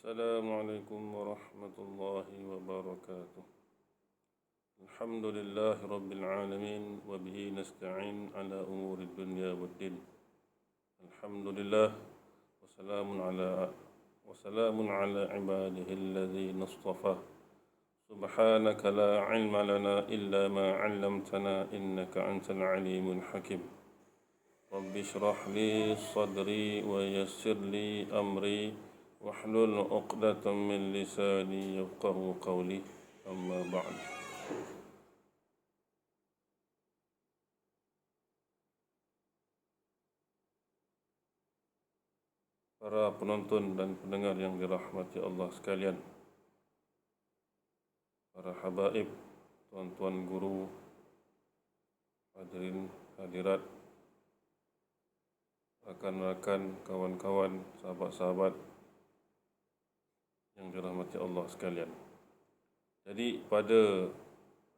Assalamualaikum warahmatullahi wabarakatuh. Alhamdulillah rabbil alamin wa bihi nasta'in ala umuri dunya waddin. Alhamdulillah wa salamun ala ibadihi alladhina istafa. Subhanaka la ilma lana illa ma 'allamtana innaka antal alimul hakim. Rabbi shrah li sadri wa yassir li amri wahlul 'uqdatam min lisani yafqahu qawli. Amma ba'd. Para penonton dan pendengar yang dirahmati Allah sekalian, para habaib, tuan-tuan guru, hadirin hadirat, rakan-rakan, kawan-kawan, sahabat-sahabat yang dirahmati Allah sekalian. Jadi pada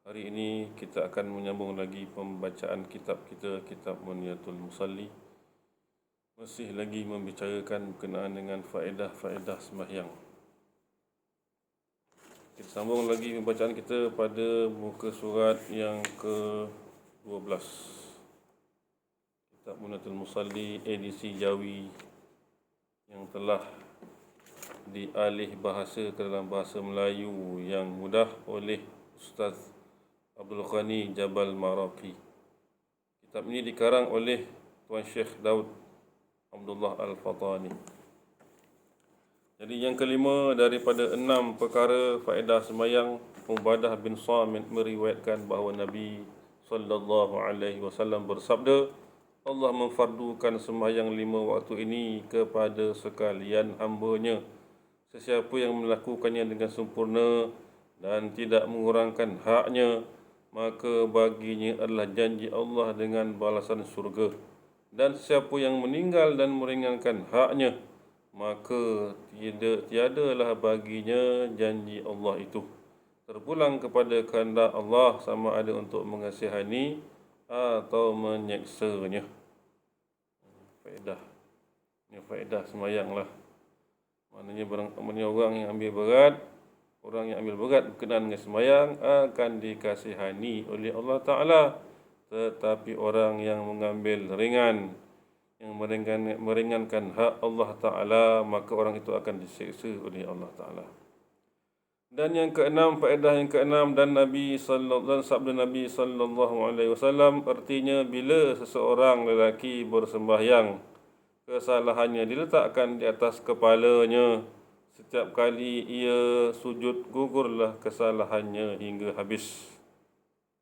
hari ini kita akan menyambung lagi pembacaan kitab kita, kitab Muniyatul Musalli. Masih lagi membicarakan berkenaan dengan faedah-faedah sembahyang. Kita sambung lagi pembacaan kita pada muka surat yang ke-12. Kitab Muniyatul Musalli edisi Jawi yang telah dialih bahasa ke dalam bahasa Melayu yang mudah oleh Ustaz Abdul Ghani Jabal Maraqi. Kitab ini dikarang oleh Tuan Syekh Daud Abdullah Al-Fatani. Jadi yang kelima daripada 6 perkara faedah sembahyang, Ubadah bin Samit meriwayatkan bahawa Nabi sallallahu alaihi wasallam bersabda, Allah memfardukan sembahyang 5 waktu ini kepada sekalian hamba-Nya. Sesiapa yang melakukannya dengan sempurna dan tidak mengurangkan haknya, maka baginya adalah janji Allah dengan balasan surga. Dan siapa yang meninggal dan meringankan haknya, maka tiadalah baginya janji Allah itu, terpulang kepada kehendak Allah sama ada untuk mengasihani atau menyeksanya. Faedah. Ini faedah sembahyang lah. Maknanya orang yang ambil berat berkenaan dengan sembahyang akan dikasihani oleh Allah Ta'ala. Tetapi orang yang mengambil ringan, yang meringankan hak Allah Ta'ala, maka orang itu akan diseksa oleh Allah Ta'ala. Dan yang keenam, faedah yang keenam, dan sabda Nabi sallallahu alaihi wasallam, artinya bila seseorang lelaki bersembahyang, kesalahannya diletakkan di atas kepalanya. Setiap kali ia sujud, gugurlah kesalahannya hingga habis.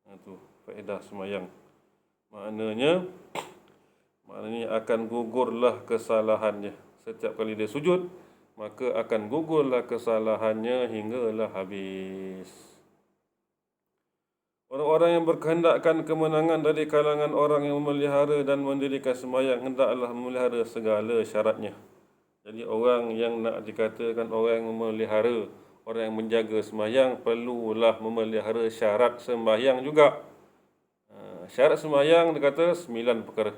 Itu faedah sembahyang. Maknanya akan gugurlah kesalahannya. Setiap kali dia sujud, maka akan gugurlah kesalahannya hinggalah habis. Orang-orang yang berkehendakkan kemenangan dari kalangan orang yang memelihara dan mendirikan sembahyang hendaklah memelihara segala syaratnya. Jadi orang yang nak dikatakan orang yang memelihara, orang yang menjaga sembahyang, perlulah memelihara syarat sembahyang juga. Syarat sembahyang dikata 9 perkara.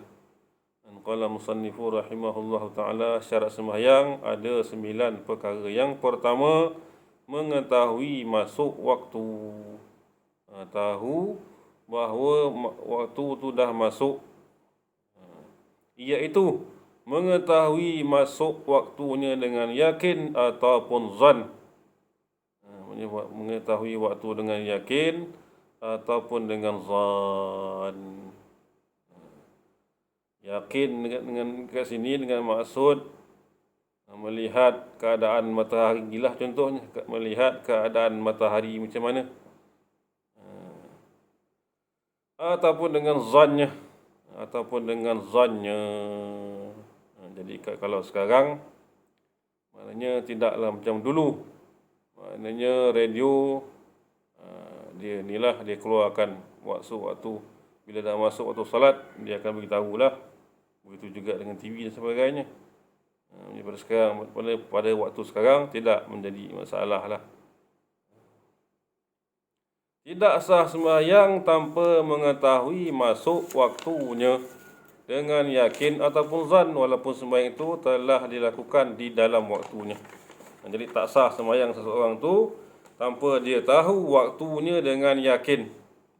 Dan qala musannifu rahimahullahu ta'ala, syarat sembahyang ada 9 perkara. Yang pertama, mengetahui masuk waktu. Tahu bahawa waktu itu dah masuk. Iaitu mengetahui masuk waktunya dengan yakin ataupun zan. Mengetahui waktu dengan yakin ataupun dengan zan. Yakin dengan kat sini dengan maksud melihat keadaan matahari gilah, contohnya melihat keadaan matahari macam mana, ataupun dengan zannya. Jadi kalau sekarang maknanya tidaklah macam dulu. Maknanya radio dia keluarkan waktu bila dah masuk waktu salat, dia akan beritahulah. Begitu juga dengan TV dan sebagainya. Pada waktu sekarang tidak menjadi masalah lah. Tidak sah sembahyang tanpa mengetahui masuk waktunya dengan yakin ataupun zan, walaupun sembahyang itu telah dilakukan di dalam waktunya. Jadi tak sah sembahyang seseorang tu tanpa dia tahu waktunya dengan yakin.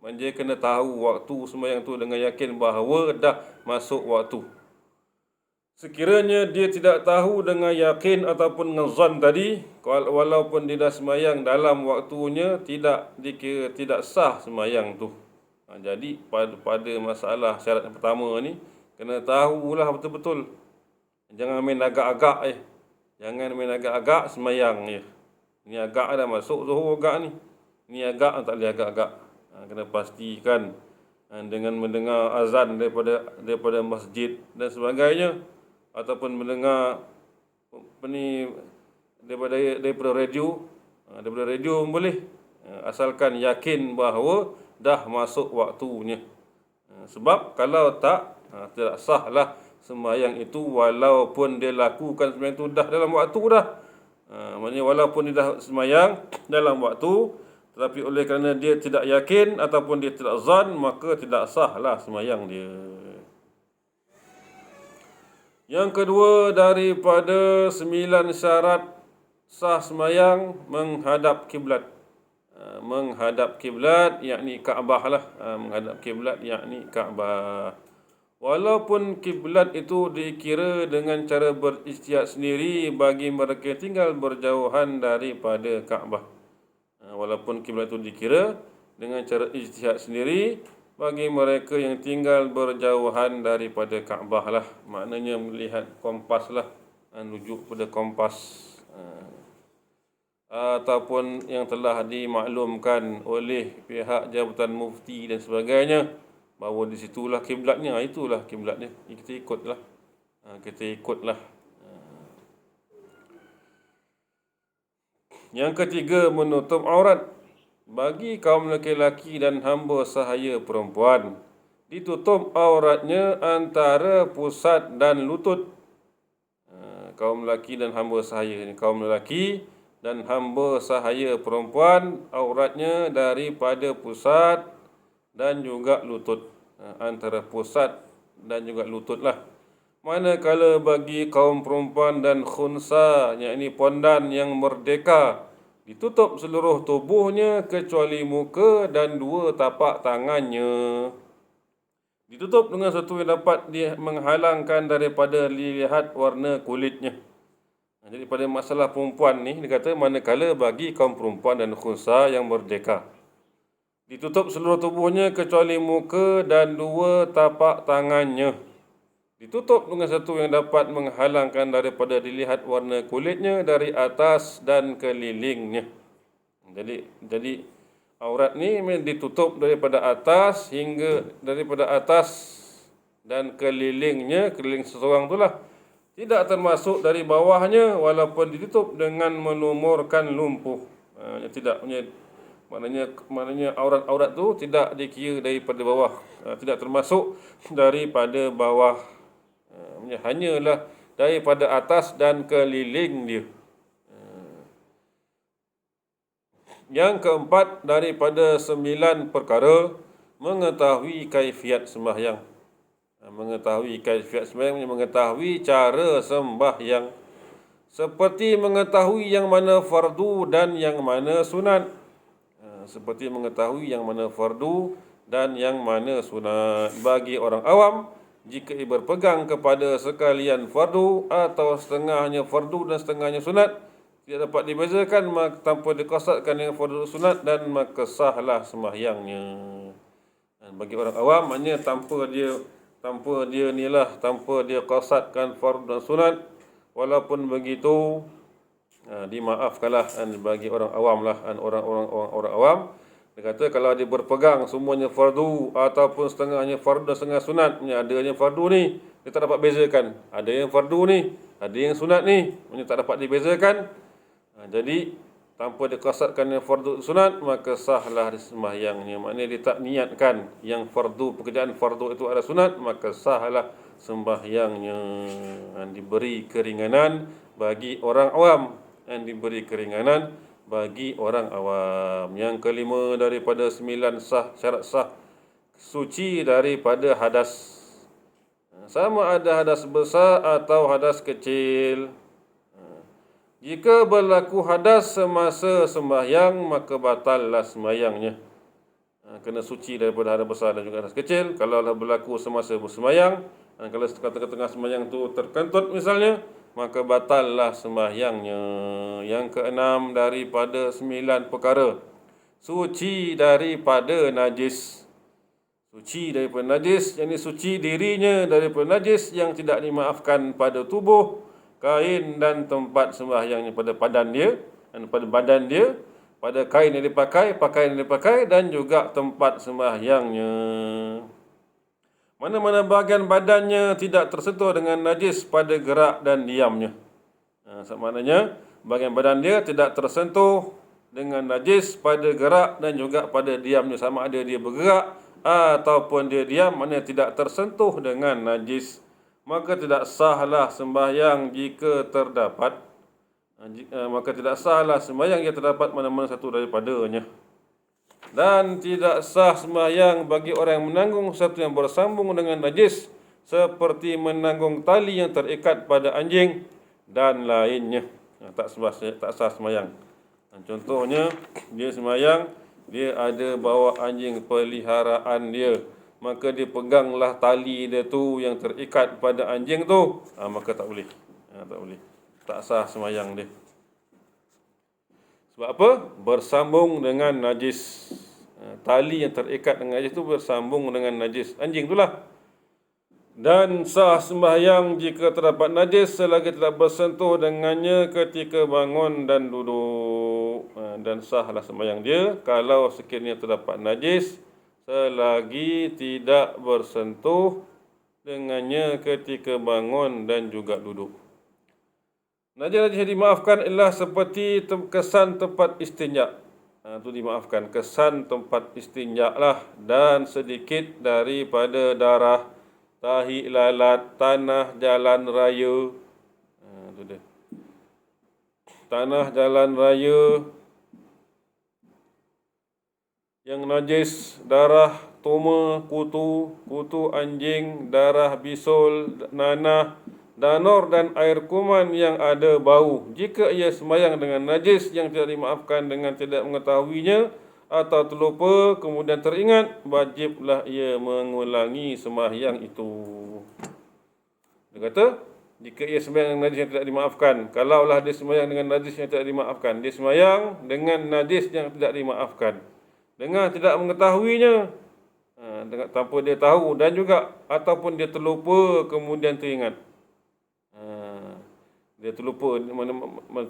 Dia kena tahu waktu sembahyang tu dengan yakin bahawa dah masuk waktu. Sekiranya dia tidak tahu dengan yakin ataupun dengan zan tadi, walaupun dia dah sembahyang dalam waktunya, tidak sah sembahyang tu. Jadi pada masalah syarat yang pertama ni, kena tahulah betul-betul. Jangan main agak-agak Jangan main agak-agak sembahyang je. Ni agak dah masuk zuhur agak ni. Ni agak tak boleh agak-agak. Kena pastikan dengan mendengar azan daripada masjid dan sebagainya, ataupun mendengar daripada radio, pun boleh, asalkan yakin bahawa dah masuk waktunya. Sebab kalau tak, tidak sahlah sembahyang itu walaupun dia lakukan sembahyang itu dah dalam waktu dah. Maksudnya walaupun dia dah sembahyang dalam waktu, tetapi oleh kerana dia tidak yakin ataupun dia tidak zan, maka tidak sahlah sembahyang dia. Yang kedua daripada 9 syarat sah sembahyang, menghadap kiblat. Menghadap kiblat yakni Kaabah lah. Menghadap kiblat yakni Kaabah. Walaupun kiblat itu dikira dengan cara berijtihad sendiri bagi mereka yang tinggal berjauhan daripada Kaabah. Walaupun kiblat itu dikira dengan cara ijtihad sendiri bagi mereka yang tinggal berjauhan daripada Kaabah lah. Maknanya melihat kompas lah, rujuk pada kompas. Ataupun yang telah dimaklumkan oleh pihak Jabatan Mufti dan sebagainya, bahawa di situlah kiblatnya, itulah kiblatnya. Kita ikutlah. Yang ketiga, menutup aurat. Bagi kaum lelaki dan hamba sahaya perempuan, ditutup auratnya antara pusat dan lutut. Kaum lelaki dan hamba sahaya ni, kaum lelaki dan hamba sahaya perempuan, auratnya daripada pusat dan juga lutut. Antara pusat dan juga lutut lah. Manakala bagi kaum perempuan dan khunsa, yakni pondan yang merdeka, ditutup seluruh tubuhnya kecuali muka dan 2 tapak tangannya. Ditutup dengan sesuatu yang dapat menghalangkan daripada dilihat warna kulitnya. Jadi pada masalah perempuan ni, dia kata manakala bagi kaum perempuan dan khunsa yang merdeka, ditutup seluruh tubuhnya kecuali muka dan 2 tapak tangannya. Ditutup dengan sesuatu yang dapat menghalangkan daripada dilihat warna kulitnya dari atas dan kelilingnya. Jadi aurat ni ditutup daripada atas dan kelilingnya, keliling seseorang itulah. Tidak termasuk dari bawahnya walaupun ditutup dengan melumurkan lumpuh. Maknanya aurat tu tidak dikira daripada bawah, tidak termasuk daripada bawah. Hanyalah daripada atas dan keliling dia. Yang keempat daripada 9 perkara, mengetahui kaifiat sembahyang. Mengetahui kaifiat sembahyang, mengetahui cara sembahyang. Seperti mengetahui yang mana fardu dan yang mana sunat. Seperti mengetahui yang mana fardu dan yang mana sunat. Bagi orang awam, jika ia berpegang kepada sekalian fardu atau setengahnya fardu dan setengahnya sunat, tidak dapat dibezakan tanpa dikosatkan dengan fardu sunat, dan maka sahlah sembahyangnya. Dan bagi orang awam, maknanya tanpa dia kosatkan fardu dan sunat, walaupun begitu dimaafkanlah. Bagi orang awam lah, orang awam, dia kata kalau dia berpegang semuanya fardu ataupun setengahnya fardu dan setengah sunat, adanya fardu ni dia tak dapat bezakan, ada yang fardu ni, ada yang sunat ni, tak dapat dibezakan. Jadi tanpa dia kasatkan yang fardu sunat, maka sahlah sembahyangnya. Maknanya dia tak niatkan yang fardu, pekerjaan fardu itu ada sunat, maka sahlah sembahyangnya. Diberi keringanan bagi orang awam, dan diberi keringanan bagi orang awam. Yang kelima daripada 9 syarat sah, suci daripada hadas. Sama ada hadas besar atau hadas kecil. Jika berlaku hadas semasa sembahyang, maka batallah sembahyangnya. Kena suci daripada hadas besar dan juga hadas kecil. Kalau berlaku semasa bersembahyang, kalau tengah-tengah sembahyang tu terkentut misalnya, maka batallah sembahyangnya. Yang keenam daripada 9 perkara, suci daripada najis. Suci daripada najis, yang ini suci dirinya daripada najis yang tidak dimaafkan pada tubuh, kain dan tempat sembahyangnya, pada badan dia, dan pada badan dia, pada kain yang dipakai, pakaian yang dipakai, dan juga tempat sembahyangnya. Mana-mana bahagian badannya tidak tersentuh dengan najis pada gerak dan diamnya. Maknanya bahagian badan dia tidak tersentuh dengan najis pada gerak dan juga pada diamnya. Sama ada dia bergerak ataupun dia diam, maknanya tidak tersentuh dengan najis. Maka tidak sahlah sembahyang jika terdapat maka tidak sahlah sembahyang jika terdapat mana-mana satu daripadanya. Dan tidak sah sembahyang bagi orang yang menanggung sesuatu yang bersambung dengan najis, seperti menanggung tali yang terikat pada anjing dan lainnya. Tak sah sembahyang. Contohnya, dia sembahyang, dia ada bawa anjing peliharaan dia, maka dia peganglah tali dia tu yang terikat pada anjing tu, maka tak boleh. Tak boleh. Tak sah sembahyang dia. Sebab apa? Bersambung dengan najis. Tali yang terikat dengan najis tu bersambung dengan najis anjing itulah. Dan sah sembahyang jika terdapat najis selagi tidak bersentuh dengannya ketika bangun dan duduk. Dan sahlah sembahyang dia kalau sekiranya terdapat najis selagi tidak bersentuh dengannya ketika bangun dan juga duduk. Najis yang dimaafkan ialah seperti kesan tempat istinja. Itu dimaafkan. Kesan tempat istinja lah, dan sedikit daripada darah, tahi lalat, tanah jalan raya. Itu dia. Tanah jalan raya yang najis, darah toma, kutu anjing, darah bisul, nanah, danor dan air kuman yang ada bau. Jika ia sembahyang dengan najis yang tidak dimaafkan dengan tidak mengetahuinya atau terlupa kemudian teringat, wajiblah ia mengulangi sembahyang itu. Dia kata, jika ia sembahyang dengan najis yang tidak dimaafkan, kalaulah dia sembahyang dengan najis yang tidak dimaafkan, dia sembahyang dengan najis yang tidak dimaafkan, dengan tidak mengetahuinya, tanpa dia tahu, dan juga ataupun dia terlupa kemudian teringat. Dia terlupa,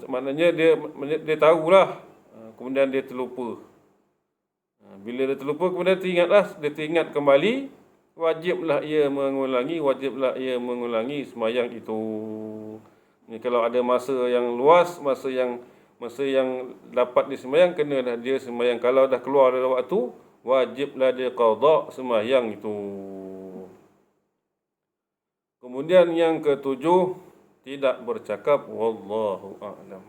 maknanya dia tahulah, kemudian dia terlupa. Bila dia terlupa kemudian dia teringat kembali, wajiblah ia mengulangi sembahyang itu. Ini kalau ada masa yang luas, masa yang dapat disembahyang, kenalah dia sembahyang. Kalau dah keluar dari waktu, wajiblah dia qada sembahyang itu. Kemudian yang ketujuh, tidak bercakap. Wallahu a'lam.